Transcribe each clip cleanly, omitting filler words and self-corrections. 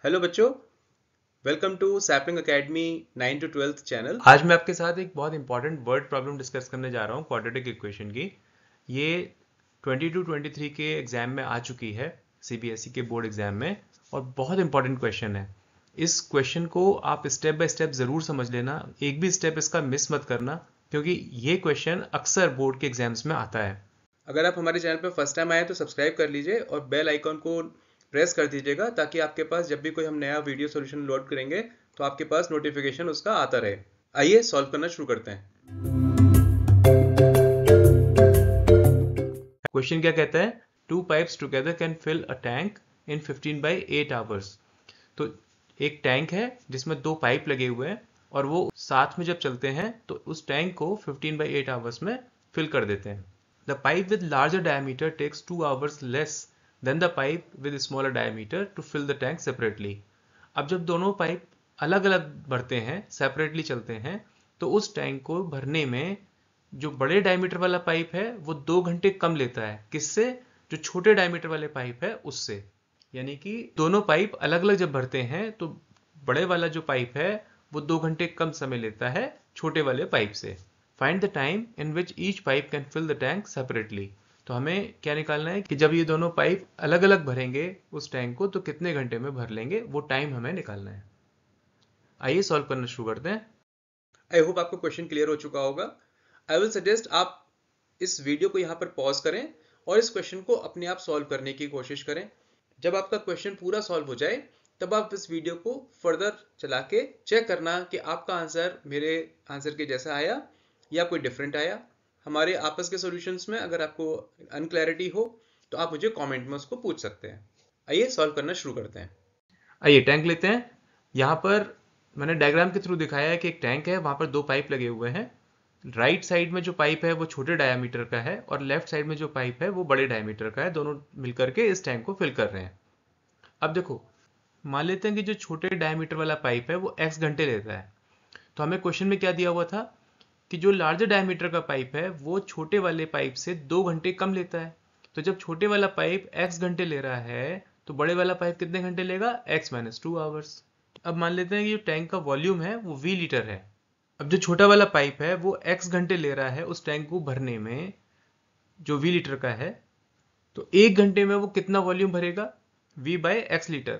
Hello बच्चों, welcome to sapling academy 9 to 12th channel. आज मैं आपके साथ एक बहुत इंपॉर्टेंट वर्ड प्रॉब्लम डिस्कस करने जा रहा हूँ क्वाड्रेटिक इक्वेशन की। ये 22-23 के एग्जाम में आ चुकी है, सीबीएसई के बोर्ड एग्जाम में, और बहुत इंपॉर्टेंट क्वेश्चन है। इस क्वेश्चन को आप स्टेप बाय स्टेप ज़रूर समझ लेना, एक भी स्टेप इसका मिस मत करना, क्योंकि ये क्वेश्चन अक्सर बोर्ड के एग्जाम्स में आता है। अगर आप हमारे चैनल पर फर्स्ट टाइम आए तो सब्सक्राइब कर लीजिए और बेल आइकॉन को प्रेस कर दीजिएगा ताकि आपके पास जब भी कोई हम नया वीडियो सॉल्यूशन लोड करेंगे तो आपके पास नोटिफिकेशन उसका आता रहे। आइए सॉल्व करना शुरू करते हैं। क्वेश्चन क्या कहता है? 2 pipes together can fill a tank in 15/8 hours. तो एक टैंक है जिसमें 2 पाइप लगे हुए हैं, और वो साथ में जब चलते हैं तो उस टैंक को 15/8 आवर्स में फिल कर देते हैं। The pipe with larger diameter takes 2 hours less than the pipe with smaller diameter to fill the tank separately. अब जब दोनों पाइप अलग अलग भरते हैं, सेपरेटली चलते हैं, तो उस टैंक को भरने में जो बड़े डायमीटर वाला पाइप है वो 2 घंटे कम लेता है। किससे? जो छोटे डायमीटर वाले पाइप है उससे। यानी कि दोनों पाइप अलग अलग जब भरते हैं तो बड़े वाला जो पाइप है वो 2 घंटे कम समय लेता है छोटे वाले पाइप से। Find the time in which each pipe can fill the tank separately. तो हमें क्या निकालना है कि जब ये दोनों पाइप अलग अलग भरेंगे उस टैंक को तो कितने घंटे में भर लेंगे, वो टाइम हमें निकालना है। आइए सॉल्व करना शुरू करते हैं। आई होप आपको क्वेश्चन क्लियर हो चुका होगा। आई विल सजेस्ट आप इस वीडियो को यहाँ पर पॉज करें और इस क्वेश्चन को अपने आप सॉल्व करने की कोशिश करें। जब आपका क्वेश्चन पूरा सॉल्व हो जाए तब आप इस वीडियो को फर्दर चला के चेक करना कि आपका आंसर मेरे आंसर के जैसा आया या कोई डिफरेंट आया। हमारे आपस के सॉल्यूशंस में अगर आपको अनक्लैरिटी हो तो आप मुझे कमेंट में उसको पूछ सकते हैं। आइए सॉल्व करना शुरू करते हैं। आइए टैंक लेते हैं। यहाँ पर मैंने डायग्राम के थ्रू दिखाया है कि एक टैंक है, वहाँ पर 2 पाइप लगे हुए हैं। राइट साइड में जो पाइप है वो छोटे डायामीटर का है, और लेफ्ट साइड में जो पाइप है वो बड़े डायामीटर का है। दोनों मिलकर के इस टैंक को फिल कर रहे हैं। अब देखो, मान लेते हैं कि जो छोटे डायमीटर वाला पाइप है वो x घंटे लेता है। तो हमें क्वेश्चन में क्या दिया हुआ था कि जो लार्जर डायमीटर का पाइप है वो छोटे वाले पाइप से 2 घंटे कम लेता है। तो जब छोटे वाला पाइप x घंटे ले रहा है तो बड़े वाला पाइप कितने घंटे लेगा? x-2 hours. अब मान लेते हैं कि जो टैंक का वॉल्यूम है वो v लीटर है। अब जो छोटा वाला पाइप है वो x घंटे ले रहा है उस टैंक को भरने में, जो v लीटर का है। तो 1 घंटे में वो कितना वॉल्यूम भरेगा? v/x litre.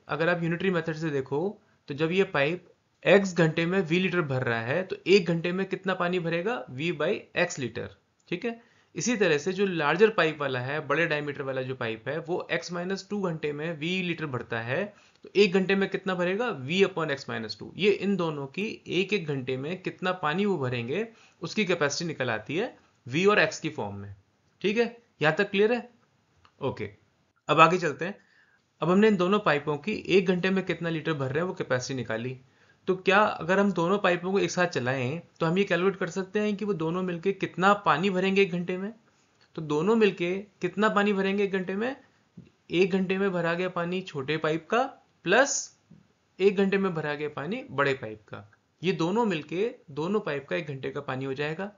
अगर आप यूनिटरी मेथड से देखो तो जब ये पाइप x घंटे में v लीटर भर रहा है तो 1 घंटे में कितना पानी भरेगा? v/x litre. ठीक है। इसी तरह से जो लार्जर पाइप वाला है, बड़े डायमीटर वाला जो पाइप है, वो x-2 घंटे में v लीटर भरता है, तो 1 घंटे में कितना भरेगा? v/x-2। ये इन दोनों की एक एक घंटे में कितना पानी वो भरेंगे उसकी कैपेसिटी निकल आती है v और x की फॉर्म में। ठीक है, यहां तक क्लियर है? ओके, अब आगे चलते हैं। अब हमने इन दोनों पाइपों की 1 घंटे में कितना लीटर भर रहे हैं वो कैपेसिटी निकाली। तो क्या अगर हम दोनों पाइपों को एक साथ चलाएं तो हम ये कैलकुलेट कर सकते हैं कि वो दोनों मिलके कितना पानी भरेंगे 1 घंटे में? तो दोनों मिलके कितना पानी भरेंगे 1 घंटे में? 1 घंटे में भरा गया पानी छोटे पाइप का प्लस 1 घंटे में भरा गया पानी बड़े पाइप का, ये दोनों मिलके दोनों पाइप का 1 घंटे का पानी हो जाएगा।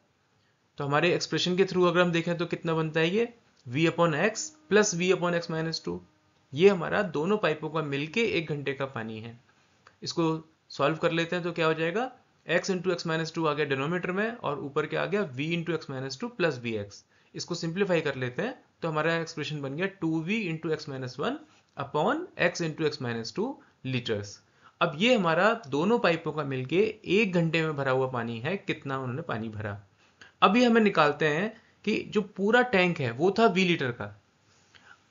तो हमारे एक्सप्रेशन के थ्रू अगर हम देखें तो कितना बनता है ये? v/x plus v/x-2। ये हमारा दोनों पाइपों का मिलके 1 घंटे का पानी है। इसको सॉल्व कर लेते हैं तो क्या हो जाएगा? x/x-2 आ गया डिनोमिनेटर में, और ऊपर क्या आ गया? v/x-2 plus vx। इसको सिंप्लीफाई कर लेते हैं तो हमारा एक्सप्रेशन बन गया 2v/x-1 अपॉन x/x-2 लीटर्स। अब ये हमारा दोनों पाइपों का मिलके 1 घंटे में भरा हुआ पानी है, कितना उन्होंने पानी भरा। अभी हमें निकालते हैं कि जो पूरा टैंक है वो था v लीटर का,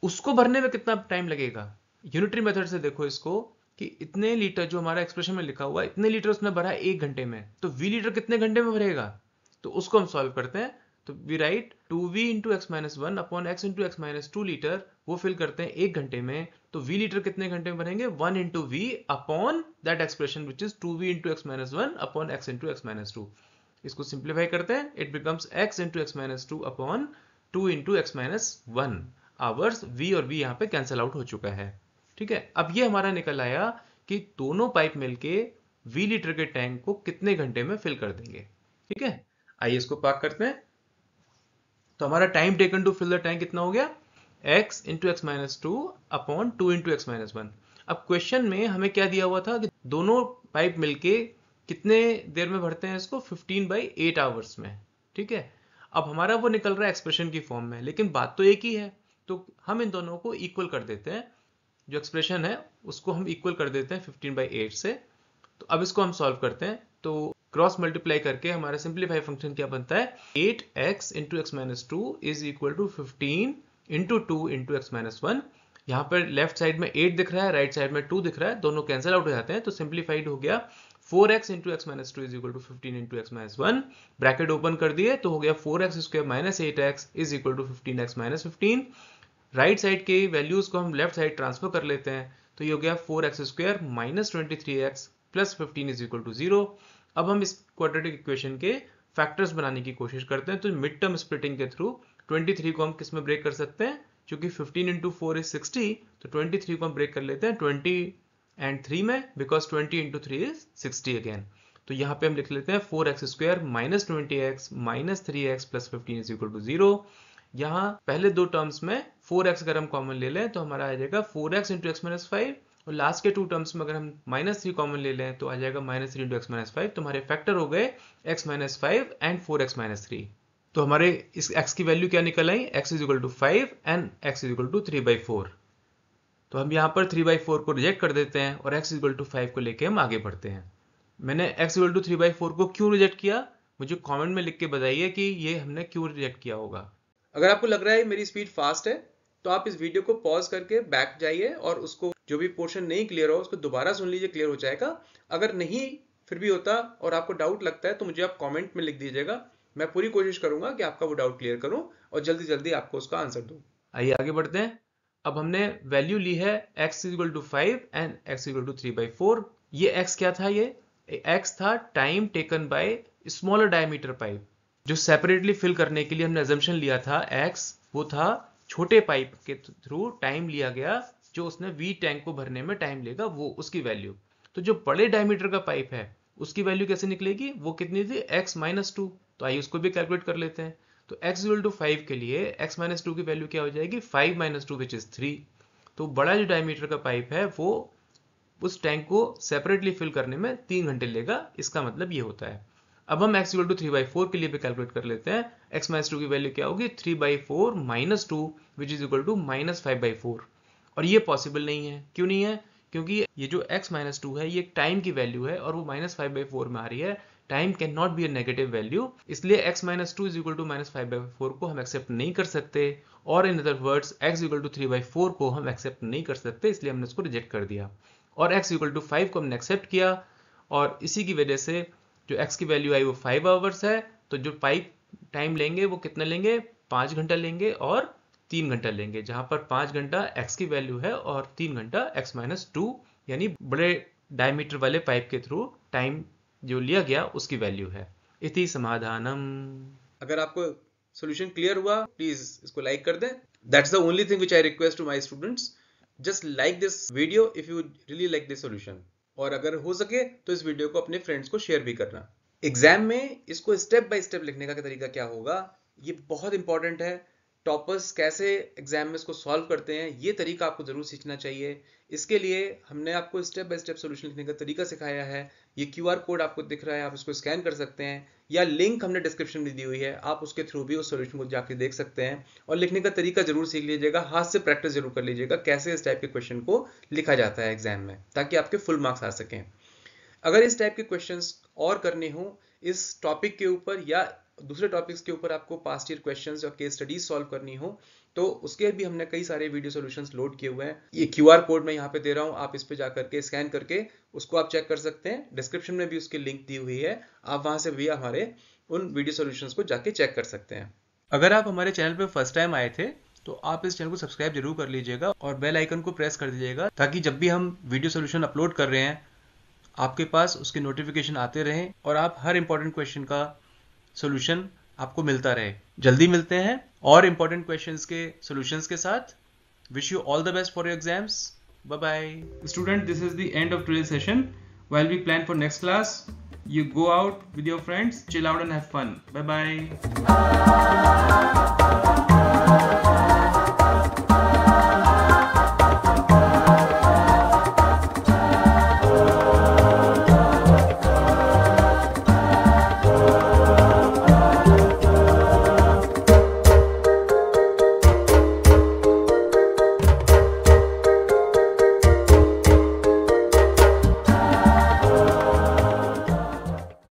उसको भरने में कितना टाइम लगेगा। यूनिटरी मेथड से देखो इसको कि इतने लीटर जो हमारा एक्सप्रेशन में लिखा हुआ है, इतने लीटर उसने भरा 1 घंटे में, तो v लीटर कितने घंटे में भरेगा? तो उसको हम सॉल्व करते हैं। तो we write 2v/x-1 upon x/x-2 litre, वो फिल करते हैं 1 घंटे में। तो v लीटर कितने घंटे में भरेंगे? 1 v upon that expression which is 2v/x-1 upon x/x-2। इसको सिंप्लीफाई करते हैं, it becomes x/x-2 upon 2x-1 hours. v और v यहाँ पे कैंसिल आउट हो चुका है। ठीक है, अब ये हमारा निकल आया कि दोनों पाइप मिलके v लीटर के टैंक को कितने घंटे में फिल कर देंगे। ठीक है, आइए इसको पाक करते हैं। तो हमारा time taken to fill the tank कितना हो गया? x/x-2 upon 2x-1। अब क्वेश्चन में हमें क्या दिया हुआ था कि दोनों पाइप मिलके कितने देर में भरते हैं इसको, 15/8 आवर्स में, ठीक है। अब हमारा वो निकल रहा है एक्सप्रेशन की फॉर्म में, लेकिन बात तो एक ही है, तो हम इन दोनों को इक्वल कर देते हैं, जो एक्सप्रेशन है उसको हम इक्वल कर देते हैं 15/8 से। तो अब इसको हम सॉल्व करते हैं, तो क्रॉस मल्टीप्लाई करके हमारा सिंप्लीफाई फंक्शन क्या बनता है, 8x into x minus 2 is equal to 15 into 2 into x minus 1। यहाँ पर लेफ्ट साइड में 8 दिख रहा है, राइट साइड में 2 दिख रहा है, दोनों कैंसिल आउट हो जाते हैं, तो सिंप्लीफाइड हो गया 4x into x minus 2 is equal to 15 into x minus 1, bracket open कर दिए तो हो गया 4x square minus 8x is equal to 15x minus 15। Right side के वैल्यूज को हम लेफ्ट साइड ट्रांसफर कर लेते हैं, तो ये हो गया 4x square minus 23x plus 15 is equal to 0। अब हम इस क्वाड्रेटिक इक्वेशन के फैक्टर्स बनाने की कोशिश करते हैं, तो मिड टर्म स्प्लिटिंग के थ्रू 23 को हम किस में ब्रेक कर सकते हैं, क्योंकि 15 इंटू 4 इज 60, तो 23 को हम ब्रेक कर लेते हैं 20 एंड 3 में, बिकॉज 20 इंटू 3 इज 60 अगेन। तो यहाँ पे हम लिख लेते हैं 4x square minus 20x minus 3x plus 15 is equal to 0। यहाँ पहले दो टर्म्स में 4x अगर हम कॉमन ले लें तो हमारा आ जाएगा 4x इंटू एक्स माइनस 5, और लास्ट के टू टर्म्स में अगर हम -3 कॉमन ले लें तो आ जाएगा -3 इंटू एक्स माइनस 5। तो हमारे फैक्टर हो गए x minus 5 and 4x minus 3। तो हमारे इस x की वैल्यू क्या निकल आई, x is equal to 5 and x is equal to 3/4। तो हम यहाँ पर 3/4 को रिजेक्ट कर देते हैं और x इज इक्वल टू 5 को लेके हम आगे बढ़ते हैं। मैंने x इक्वल टू 3/4 को क्यों रिजेक्ट किया, मुझे कमेंट में लिख के बताइए कि ये हमने क्यों रिजेक्ट किया होगा। अगर आपको लग रहा है मेरी स्पीड फास्ट है तो आप इस वीडियो को पॉज करके बैक जाइए और उसको जो भी पोर्शन नहीं क्लियर हो उसको दोबारा सुन लीजिए, क्लियर हो जाएगा। अगर नहीं फिर भी होता और आपको डाउट लगता है तो मुझे आप कमेंट में लिख दीजिएगा, मैं पूरी कोशिश करूंगा कि आपका वो डाउट क्लियर करूं और जल्दी जल्दी आपको उसका आंसर दूं। आइए आगे बढ़ते हैं। अब हमने वैल्यू ली है x is equal to 5 and x equal to 3/4। ये x क्या था, ये x था time taken by smaller diameter pipe, जो सेपरेटली फिल करने के लिए हमने अजम्पशन लिया था x, वो था छोटे पाइप के थ्रू टाइम लिया गया जो उसने V टैंक को भरने में टाइम लेगा, वो उसकी वैल्यू। तो जो बड़े डायमीटर का पाइप है उसकी वैल्यू कैसे निकलेगी, वो कितनी थी, x माइनस 2। तो आइए उसको भी कैलकुलेट कर लेते हैं। तो x इक्वल टू 5 के लिए x माइनस 2 की वैल्यू क्या हो जाएगी, 5 माइनस 2 विच इज 3। तो बड़ा जो डायमीटर का पाइप है वो उस टैंक को सेपरेटली फिल करने में 3 घंटे लेगा, इसका मतलब ये होता है। अब हम x इक्वल टू 3/4 के लिए भी कैलकुलेट कर लेते हैं। x माइनस 2 की वैल्यू क्या होगी, 3/4 minus 2 which is equal to minus 5/4। और ये पॉसिबल नहीं है, क्यों नहीं है, क्योंकि ये जो x माइनस 2 है ये एक टाइम की वैल्यू है और वो माइनस 5/4 में आ रही है। Time can not be a negative value, इसलिए x minus 2 is equal to minus 5/4 को हम एक्सेप्ट नहीं कर सकते, और in other words x equal to 3/4 को हम एक्सेप्ट नहीं कर सकते, इसलिए हमने इसको रिजेक्ट कर दिया। और x इक्वल टू 5 को हमने एक्सेप्ट किया, और इसी की वजह से जो x की वैल्यू आई वो 5 आवर्स है। तो जो पाइप टाइम लेंगे वो कितना लेंगे, 5 घंटा लेंगे और 3 घंटा लेंगे, जहां पर 5 घंटा x की वैल्यू है और 3 घंटा x माइनस 2 यानी बड़े डायमीटर वाले पाइप के थ्रू टाइम जो लिया गया उसकी वैल्यू है। इति समाधानम। अगर आपको सॉल्यूशन क्लियर हुआ प्लीज इसको लाइक कर दें। That's the only thing which I request to my students, just like this video if you really like this solution, और अगर हो सके तो इस वीडियो को अपने फ्रेंड्स को शेयर भी करना। एग्जाम में इसको स्टेप बाय स्टेप लिखने का तरीका क्या होगा ये बहुत इंपॉर्टेंट है। टॉपर्स कैसे एग्जाम में इसको सॉल्व करते हैं ये तरीका आपको जरूर सीखना चाहिए। इसके लिए हमने आपको स्टेप बाय स्टेप सॉल्यूशन लिखने का तरीका सिखाया है। ये QR कोड आपको दिख रहा है, आप इसको स्कैन कर सकते हैं, या लिंक हमने डिस्क्रिप्शन में दी हुई है, आप उसके थ्रू भी उस सॉल्यूशन को जाके देख सकते हैं। और लिखने का तरीका जरूर सीख लीजिएगा, हाथ से प्रैक्टिस जरूर कर लीजिएगा कैसे इस टाइप के क्वेश्चन को लिखा जाता है एग्जाम में, ताकि आपके फुल मार्क्स आ सकें। अगर इस टाइप के क्वेश्चंस और करने हो इस टॉपिक के ऊपर या दूसरे टॉपिक्स के ऊपर, आपको पास्ट ईयर क्वेश्चंस और केस स्टडीज सॉल्व करनी हो, तो उसके भी हमने कई सारे वीडियो सॉल्यूशंस लोड किए हुए हैं। ये QR कोड मैं यहाँ पे दे रहा हूँ, आप इस पे जाकर के स्कैन करके उसको आप चेक कर सकते हैं। डिस्क्रिप्शन में भी उसकी लिंक दी हुई है, आप वहां से भी हमारे उन वीडियो सॉल्यूशंस को जाके चेक कर सकते हैं। अगर आप हमारे चैनल पे फर्स्ट टाइम आए थे तो आप इस चैनल को सब्सक्राइब जरूर कर लीजिएगा और बेल आइकन को प्रेस कर दीजिएगा, ताकि जब भी हम वीडियो सॉल्यूशन अपलोड कर रहे हैं आपके पास उसके नोटिफिकेशन आते रहें और आप हर इंपॉर्टेंट क्वेश्चन का सॉल्यूशन आपको मिलता रहे। जल्दी मिलते हैं और इंपॉर्टेंट क्वेश्चंस के सॉल्यूशंस के साथ। Wish you all the best for your exams. Bye bye student, this is the end of today's session. While we plan for next class, you go out with your friends, chill out and have fun. Bye bye.